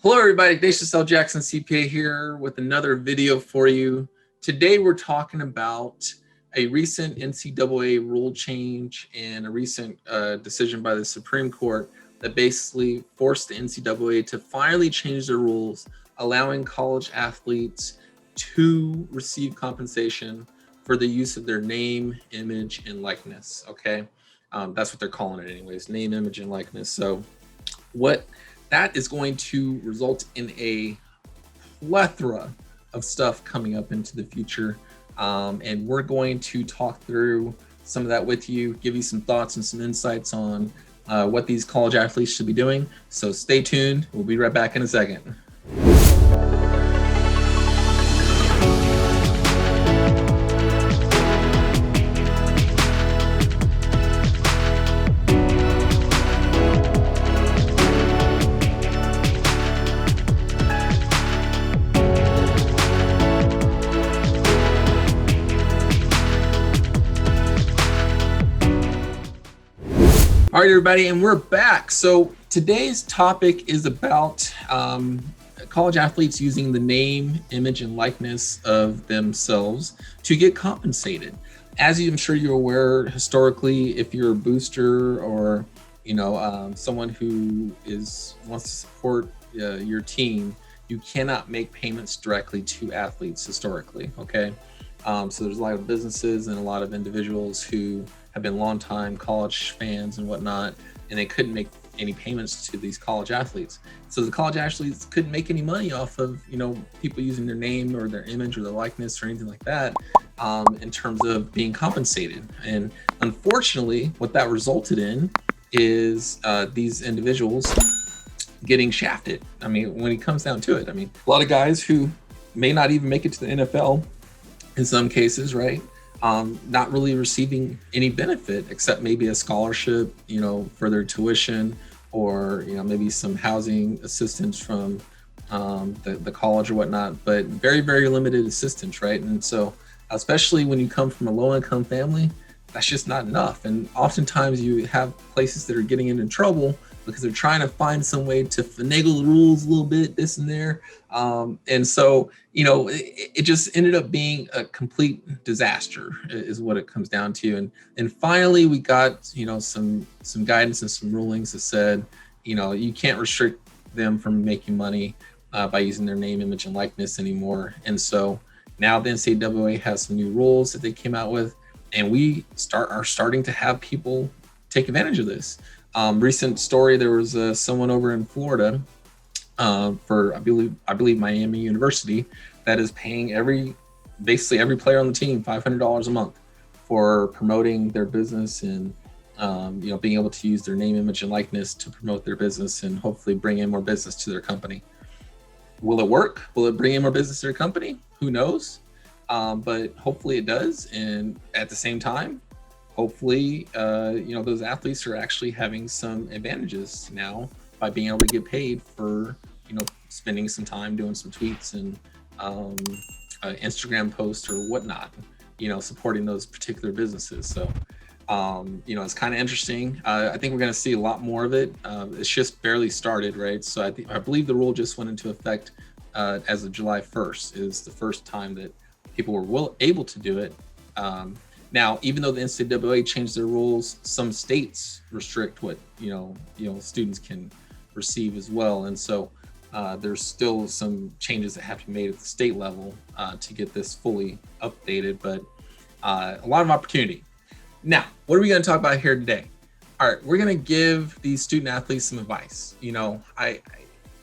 Hello everybody, Ignatius Jackson CPA here with another video for you. Today we're talking about a recent NCAA rule change and a recent decision by the Supreme Court that basically forced the NCAA to finally change their rules, allowing college athletes to receive compensation for the use of their name, image, and likeness, okay? That's what they're calling it anyways, name, image, and likeness. So what that is going to result in a plethora of stuff coming up into the future. And we're going to talk through some of that with you, give you some thoughts and some insights on what these college athletes should be doing. So stay tuned. We'll be right back in a second. All right, everybody, and we're back. So today's topic is about college athletes using the name, image, and likeness of themselves to get compensated. As I'm sure you're aware, historically, if you're a booster or someone who wants to support your team, you cannot make payments directly to athletes historically. Okay, so there's a lot of businesses and a lot of individuals who have been longtime college fans and whatnot, and they couldn't make any payments to these college athletes. So the college athletes couldn't make any money off of people using their name or their image or their likeness or anything like that in terms of being compensated. And unfortunately, what that resulted in is these individuals getting shafted. I mean, when it comes down to it, I mean, a lot of guys who may not even make it to the NFL in some cases, right? Not really receiving any benefit except maybe a scholarship, for their tuition, or maybe some housing assistance from the college or whatnot, but very, very limited assistance, right? And so, especially when you come from a low-income family, that's just not enough. And oftentimes you have places that are getting into trouble because they're trying to find some way to finagle the rules a little bit, this and there. And so, it just ended up being a complete disaster is what it comes down to. And finally, we got, some guidance and some rulings that said, you can't restrict them from making money by using their name, image, and likeness anymore. And so now the NCAA has some new rules that they came out with, and we are starting to have people take advantage of this. Recent story, there was someone over in Florida for I believe Miami University that is paying basically every player on the team $500 a month for promoting their business and being able to use their name, image, and likeness to promote their business and hopefully bring in more business to their company. Will it work? Will it bring in more business to their company? Who knows? But hopefully it does. And at the same time, hopefully, those athletes are actually having some advantages now by being able to get paid for, spending some time doing some tweets and Instagram posts or whatnot, supporting those particular businesses. So, it's kind of interesting. I think we're going to see a lot more of it. It's just barely started, right? So I believe the rule just went into effect as of July 1st is the first time that people were able to do it. Now, even though the NCAA changed their rules, some states restrict what students can receive as well, and so there's still some changes that have to be made at the state level to get this fully updated. But a lot of opportunity. Now, what are we going to talk about here today? All right, we're going to give these student athletes some advice. I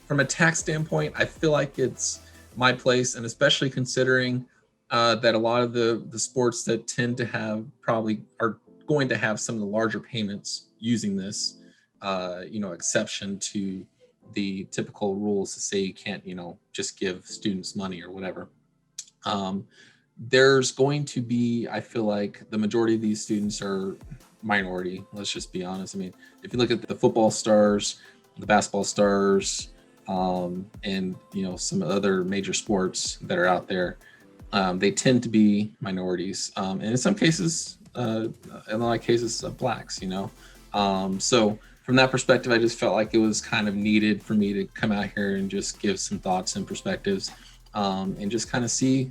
from a tax standpoint, I feel like it's my place, and especially considering that a lot of the sports that tend to have probably are going to have some of the larger payments using this, exception to the typical rules to say you can't, just give students money or whatever. There's going to be, I feel like the majority of these students are minority. Let's just be honest. I mean, if you look at the football stars, the basketball stars, and some other major sports that are out there, they tend to be minorities, and in some cases, in a lot of cases, blacks. So from that perspective, I just felt like it was kind of needed for me to come out here and just give some thoughts and perspectives, and just kind of see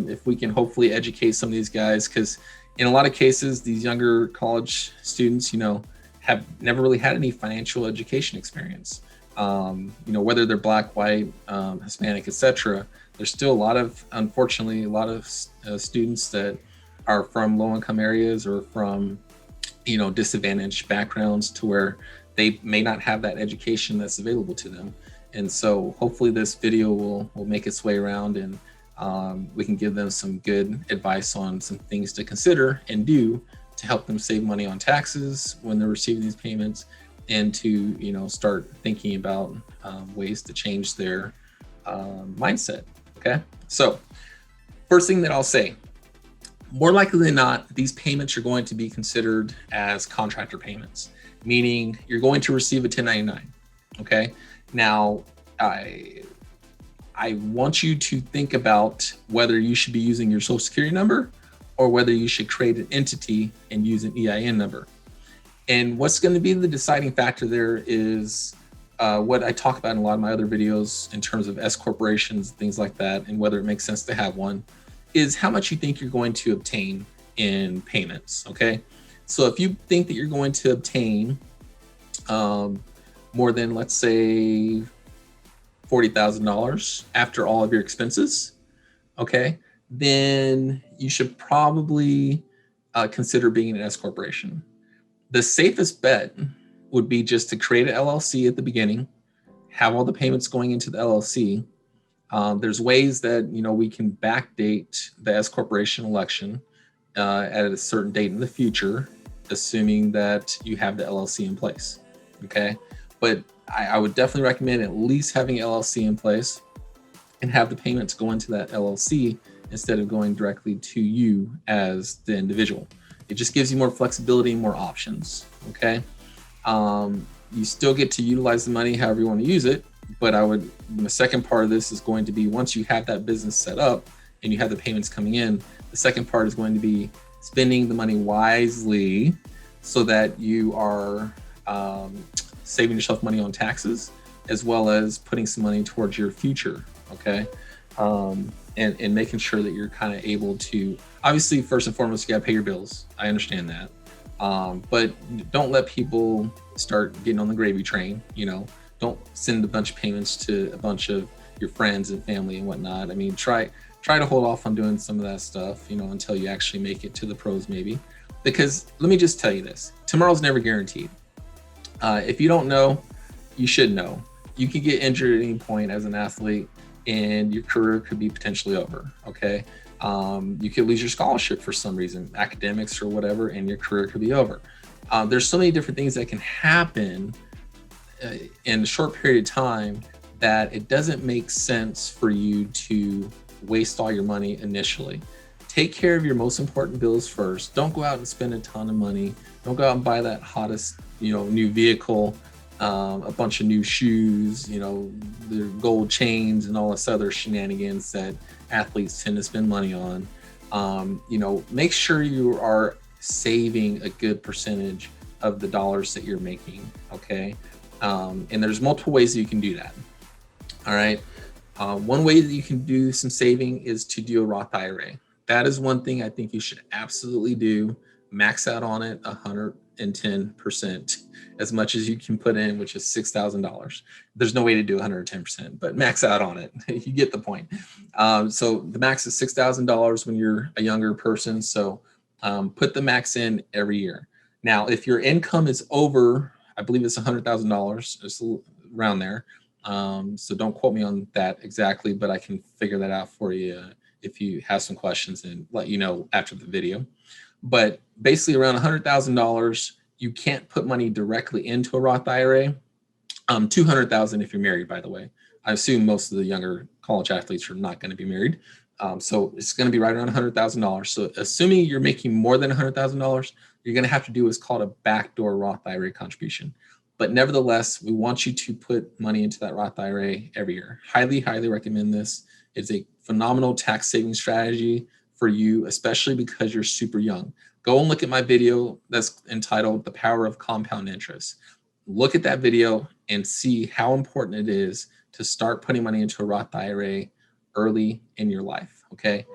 if we can hopefully educate some of these guys, because in a lot of cases, these younger college students, have never really had any financial education experience. Whether they're Black, white, Hispanic, etc. There's still unfortunately, a lot of students that are from low-income areas or from, disadvantaged backgrounds, to where they may not have that education that's available to them. And so hopefully this video will make its way around, and we can give them some good advice on some things to consider and do to help them save money on taxes when they're receiving these payments, and to start thinking about ways to change their mindset. Okay, so first thing that I'll say, more likely than not, these payments are going to be considered as contractor payments, meaning you're going to receive a 1099. Okay, now I want you to think about whether you should be using your social security number or whether you should create an entity and use an EIN number. And what's going to be the deciding factor there is what I talk about in a lot of my other videos in terms of S corporations, things like that, and whether it makes sense to have one, is how much you think you're going to obtain in payments. Okay, so if you think that you're going to obtain more than, let's say, $40,000 after all of your expenses, okay, then you should probably consider being an S corporation. The safest bet would be just to create an LLC at the beginning, have all the payments going into the LLC. There's ways that we can backdate the S corporation election at a certain date in the future, assuming that you have the LLC in place. Okay, but I would definitely recommend at least having LLC in place and have the payments go into that LLC instead of going directly to you as the individual. It just gives you more flexibility and more options. Okay, you still get to utilize the money however you want to use it, but the second part of this is going to be, once you have that business set up and you have the payments coming in, the second part is going to be spending the money wisely so that you are saving yourself money on taxes, as well as putting some money towards your future. Okay, and making sure that you're kind of able to, obviously, first and foremost, you got to pay your bills. I understand that, but don't let people start getting on the gravy train. Don't send a bunch of payments to a bunch of your friends and family and whatnot. I mean, try to hold off on doing some of that stuff, until you actually make it to the pros, maybe. Because let me just tell you this: tomorrow's never guaranteed. If you don't know, you should know. You could get injured at any point as an athlete, and your career could be potentially over. Okay, you could lose your scholarship for some reason, academics or whatever, and your career could be over. There's so many different things that can happen in a short period of time that it doesn't make sense for you to waste all your money initially. Take care of your most important bills first. Don't go out and spend a ton of money. Don't go out and buy that hottest, new vehicle, a bunch of new shoes, the gold chains and all this other shenanigans that athletes tend to spend money on. Make sure you are saving a good percentage of the dollars that you're making. Okay. And there's multiple ways that you can do that. All right. One way that you can do some saving is to do a Roth IRA. That is one thing I think you should absolutely do. Max out on it 110%, as much as you can put in, which is $6,000. There's no way to do 110%, but max out on it. You get the point. So the max is $6,000 when you're a younger person. So put the max in every year. Now, if your income is over, I believe it's $100,000, it's around there. So don't quote me on that exactly, but I can figure that out for you if you have some questions, and let you know after the video. But basically around $100,000, you can't put money directly into a Roth IRA. $200,000 if you're married, by the way. I assume most of the younger college athletes are not going to be married. So it's going to be right around $100,000. So assuming you're making more than $100,000, you're going to have to do what's called a backdoor Roth IRA contribution. But nevertheless, we want you to put money into that Roth IRA every year. Highly, highly recommend this. It's a phenomenal tax saving strategy for you, especially because you're super young. Go and look at my video that's entitled The Power of Compound Interest. look at that video and see how important it is to start putting money into a Roth IRA early in your life. Okay.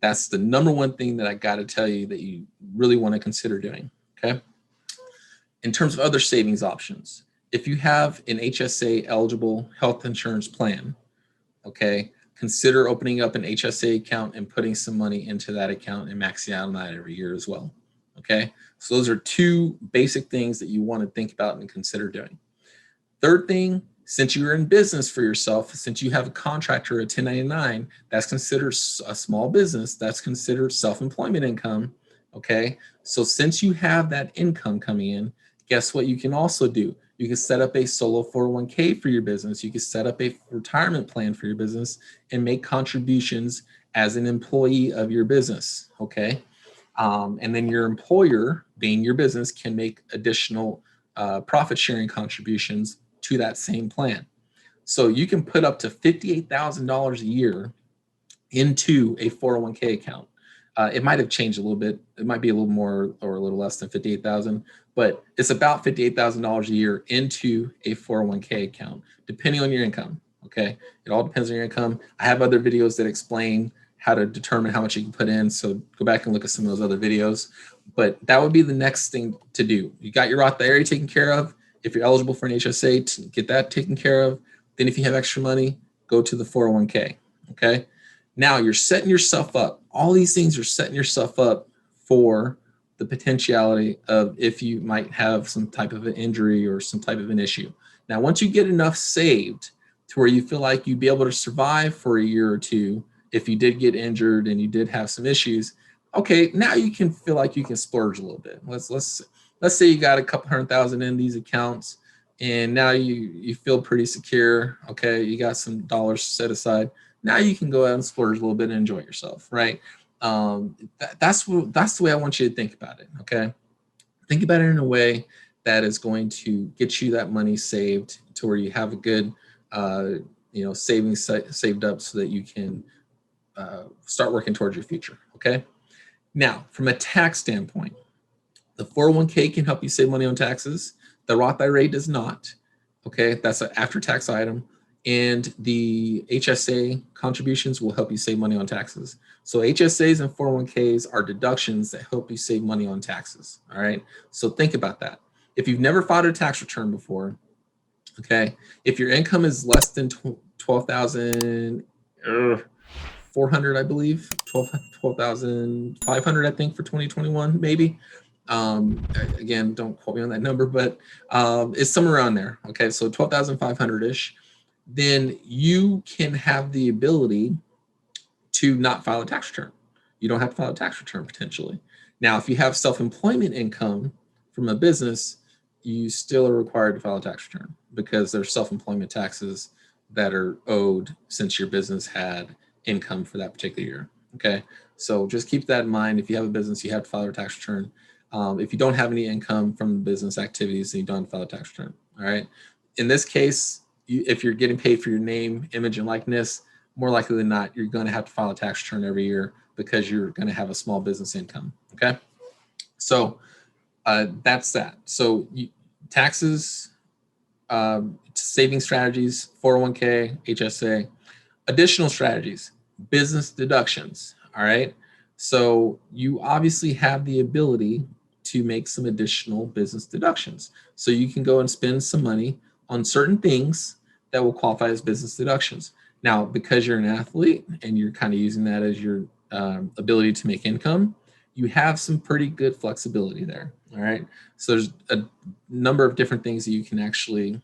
That's the number one thing that I got to tell you that you really want to consider doing. Okay. In terms of other savings options, if you have an HSA eligible health insurance plan, okay, consider opening up an HSA account and putting some money into that account and maxing out on that every year as well. Okay. So those are two basic things that you want to think about and consider doing. Third thing, since you're in business for yourself, since you have a contractor, a 1099, that's considered a small business, that's considered self-employment income. Okay. So since you have that income coming in, guess what you can also do? You can set up a solo 401k for your business. You can set up a retirement plan for your business and make contributions as an employee of your business. Okay. And then your employer, being your business, can make additional profit sharing contributions to that same plan. So you can put up to $58,000 a year into a 401k account. It might have changed a little bit. It might be a little more or a little less than 58,000, but it's about $58,000 a year into a 401k account, depending on your income. Okay. It all depends on your income. I have other videos that explain how to determine how much you can put in. So go back and look at some of those other videos, but that would be the next thing to do. You got your Roth IRA taken care of. If you're eligible for an HSA, get that taken care of. Then if you have extra money, go to the 401k. Okay. Now you're setting yourself up. All these things are setting yourself up for the potentiality of if you might have some type of an injury or some type of an issue. Now, once you get enough saved to where you feel like you'd be able to survive for a year or two, if you did get injured and you did have some issues, okay, now you can feel like you can splurge a little bit. Let's say you got a couple $100,000 in these accounts and now you feel pretty secure. Okay, you got some dollars set aside. Now you can go out and splurge a little bit and enjoy yourself, right? That's the way I want you to think about it. Okay, think about it in a way that is going to get you that money saved to where you have a good, savings saved up so that you can start working towards your future. Okay. Now, from a tax standpoint, the 401k can help you save money on taxes. The Roth IRA does not. Okay, that's an after-tax item. And the HSA contributions will help you save money on taxes. So HSAs and 401ks are deductions that help you save money on taxes. All right. So think about that. If you've never filed a tax return before, okay, if your income is less than 12,400, I believe, 12,500, I think, for 2021, maybe. Again, don't quote me on that number, but it's somewhere around there. Okay, so 12,500-ish. Then you can have the ability to not file a tax return. You don't have to file a tax return potentially. Now, if you have self-employment income from a business, you still are required to file a tax return because there's self-employment taxes that are owed since your business had income for that particular year. Okay, so just keep that in mind. If you have a business, you have to file a tax return. If you don't have any income from business activities, then you don't file a tax return. All right. In this case, if you're getting paid for your name, image, and likeness, more likely than not, you're going to have to file a tax return every year because you're going to have a small business income. Okay. So that's that. So taxes, saving strategies, 401k, HSA, additional strategies, business deductions. All right. So you obviously have the ability to make some additional business deductions. So you can go and spend some money on certain things that will qualify as business deductions. Now, because you're an athlete and you're kind of using that as your ability to make income, you have some pretty good flexibility there. All right. So there's a number of different things that you can actually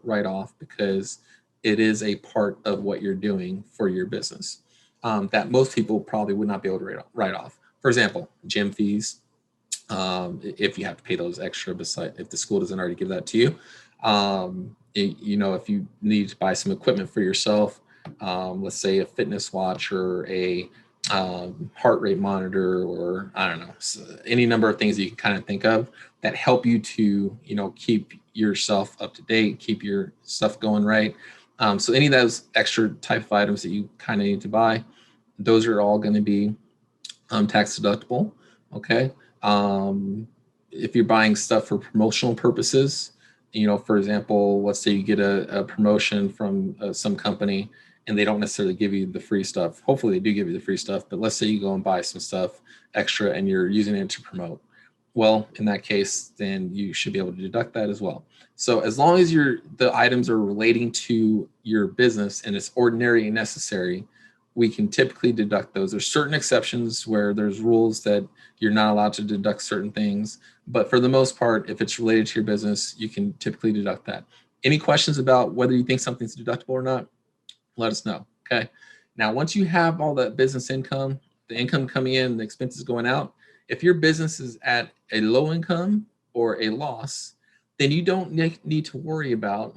write off because it is a part of what you're doing for your business that most people probably would not be able to write off. For example, gym fees, if you have to pay those extra beside if the school doesn't already give that to you. If you need to buy some equipment for yourself, let's say a fitness watch or a heart rate monitor, or I don't know, any number of things that you can kind of think of that help you to, keep yourself up to date, keep your stuff going right. So any of those extra type of items that you kind of need to buy, those are all going to be tax deductible. Okay. If you're buying stuff for promotional purposes For example, let's say you get a promotion from some company and they don't necessarily give you the free stuff. Hopefully they do give you the free stuff, but let's say you go and buy some stuff extra and you're using it to promote. Well, in that case, then you should be able to deduct that as well. So as long as the items are relating to your business and it's ordinary and necessary, we can typically deduct those. There's certain exceptions where there's rules that you're not allowed to deduct certain things, but for the most part, if it's related to your business, you can typically deduct that. Any questions about whether you think something's deductible or not? Let us know. Okay. Now, once you have all that business income, the income coming in, the expenses going out, if your business is at a low income or a loss, then you don't need to worry about,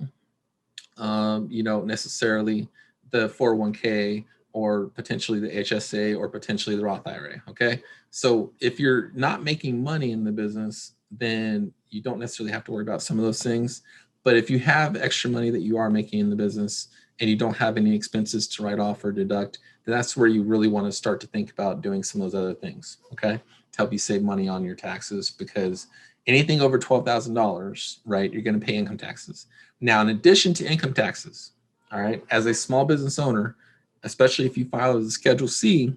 necessarily the 401k or potentially the HSA or potentially the Roth IRA. Okay. So if you're not making money in the business, then you don't necessarily have to worry about some of those things. But if you have extra money that you are making in the business and you don't have any expenses to write off or deduct, then that's where you really want to start to think about doing some of those other things. Okay. To help you save money on your taxes, because anything over $12,000, right, you're going to pay income taxes. Now, in addition to income taxes, all right, as a small business owner, especially if you file as a Schedule C,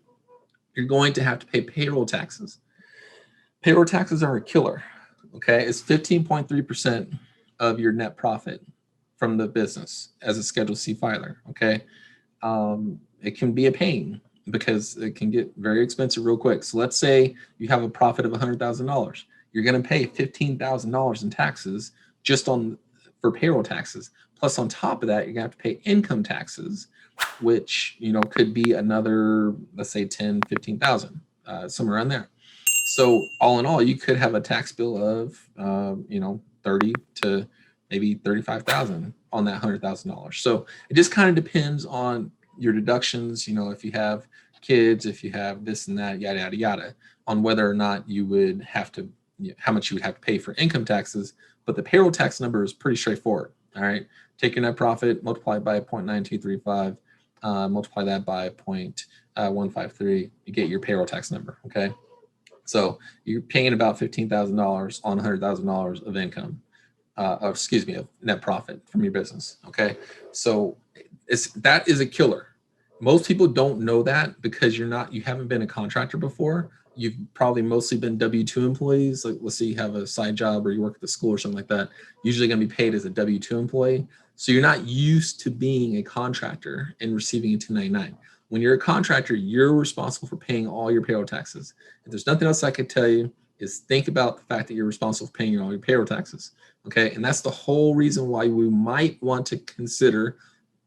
you're going to have to pay payroll taxes. Payroll taxes are a killer, okay? It's 15.3% of your net profit from the business as a Schedule C filer, okay? It can be a pain because it can get very expensive real quick. So let's say you have a profit of $100,000. You're going to pay $15,000 in taxes just for payroll taxes. Plus, on top of that, you're going to have to pay income taxes, which could be another, let's say 10, 15,000, somewhere around there. So all in all, you could have a tax bill of 30 to maybe 35,000 on that $100,000. So it just kind of depends on your deductions. If you have kids, if you have this and that, yada yada yada, on whether or not you would have to, how much you would have to pay for income taxes. But the payroll tax number is pretty straightforward. All right, take your net profit, multiply it by 0.9235, multiply that by 0.153, you get your payroll tax number. Okay. So you're paying about $15,000 on $100,000 of income, of net profit from your business. Okay. So that is a killer. Most people don't know that because you haven't been a contractor before. You've probably mostly been W-2 employees. Like, let's say you have a side job or you work at the school or something like that. Usually going to be paid as a W-2 employee. So you're not used to being a contractor and receiving a 1099. When you're a contractor, you're responsible for paying all your payroll taxes. If there's nothing else I could tell you, is think about the fact that you're responsible for paying all your payroll taxes. Okay. And that's the whole reason why we might want to consider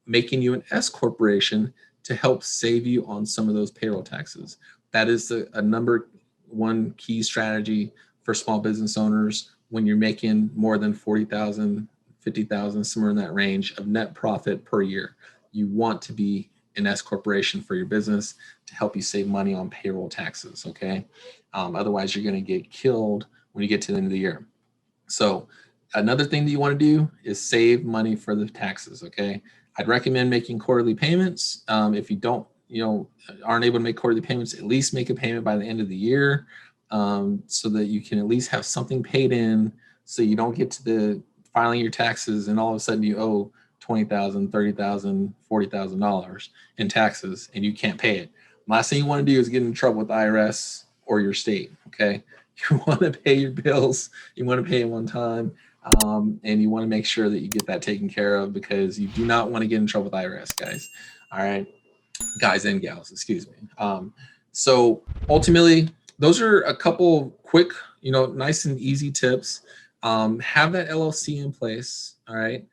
making you an S corporation to help save you on some of those payroll taxes. That is a number one key strategy for small business owners when you're making more than 40,000, 50,000, somewhere in that range of net profit per year. You want to be an S corporation for your business to help you save money on payroll taxes. Okay. Otherwise, you're going to get killed when you get to the end of the year. So another thing that you want to do is save money for the taxes. Okay. I'd recommend making quarterly payments. If you don't, aren't able to make quarterly payments, at least make a payment by the end of the year, so that you can at least have something paid in, so you don't get to the filing your taxes and all of a sudden you owe $20,000, $30,000, $40,000 in taxes and you can't pay it. Last thing you want to do is get in trouble with the IRS or your state. Okay. You want to pay your bills. You want to pay it one time. And you want to make sure that you get that taken care of, because you do not want to get in trouble with IRS, guys. All right. Guys and gals, excuse me. So ultimately, those are a couple quick, nice and easy tips. Have that LLC in place. All right.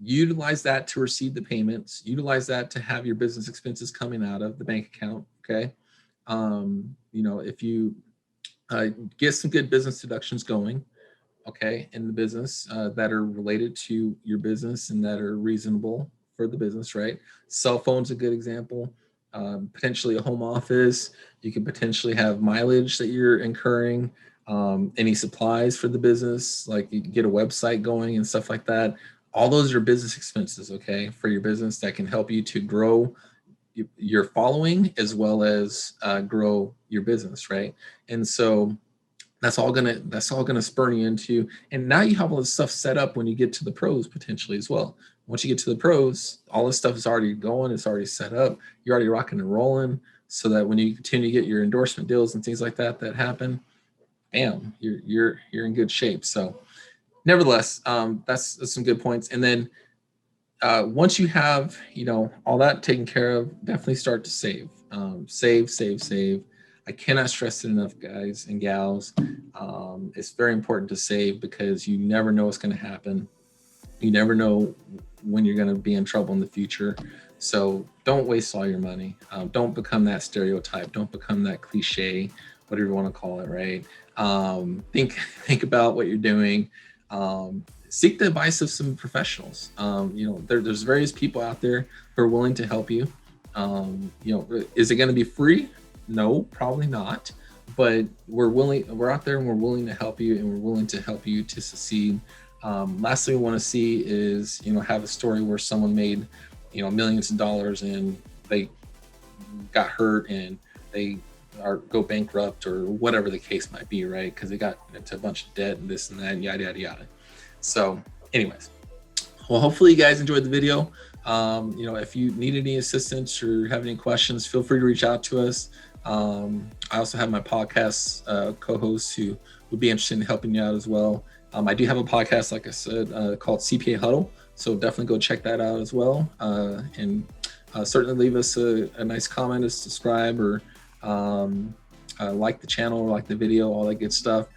Utilize that to receive the payments. Utilize that to have your business expenses coming out of the bank account. Okay. If you get some good business deductions going, okay, in the business that are related to your business and that are reasonable for the business, right? Cell phone's a good example. Potentially a home office. You can potentially have mileage that you're incurring. Any supplies for the business, like you can get a website going and stuff like that. All those are business expenses, okay, for your business that can help you to grow your following as well as grow your business, right? And so That's all gonna spur you into, and now you have all this stuff set up when you get to the pros potentially as well. Once you get to the pros, all this stuff is already going, it's already set up, you're already rocking and rolling, so that when you continue to get your endorsement deals and things like that happen, bam, you're in good shape. So nevertheless, that's some good points. And then once you have all that taken care of, definitely start to save. Save. I cannot stress it enough, guys and gals. It's very important to save, because you never know what's going to happen. You never know when you're going to be in trouble in the future. So don't waste all your money. Don't become that stereotype. Don't become that cliche, whatever you want to call it, right? Think about what you're doing. Seek the advice of some professionals. There's various people out there who are willing to help you. Is it going to be free? No, probably not. But we're out there and we're willing to help you, and we're willing to help you to succeed. Last thing we want to see is, have a story where someone made, millions of dollars and they got hurt and they go bankrupt or whatever the case might be, right? Because they got into a bunch of debt and this and that and yada, yada, yada. So anyways, well, hopefully you guys enjoyed the video. If you need any assistance or have any questions, feel free to reach out to us. I also have my podcast co-hosts who would be interested in helping you out as well. I do have a podcast, like I said, called CPA Huddle. So definitely go check that out as well. And certainly leave us a nice comment, or subscribe, or like the channel, or like the video, all that good stuff.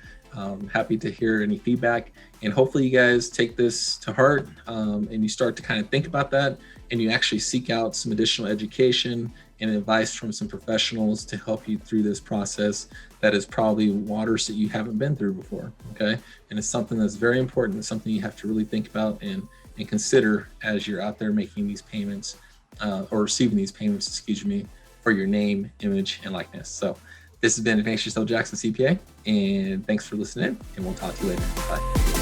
Happy to hear any feedback, and hopefully you guys take this to heart, and you start to kind of think about that, and you actually seek out some additional education and advice from some professionals to help you through this process that is probably waters that you haven't been through before. Okay, and it's something that's very important. It's something you have to really think about and consider as you're out there making these payments, or receiving these payments, for your name, image, and likeness. So this has been Ignatius L. Jackson, CPA, and thanks for listening, and we'll talk to you later. Bye.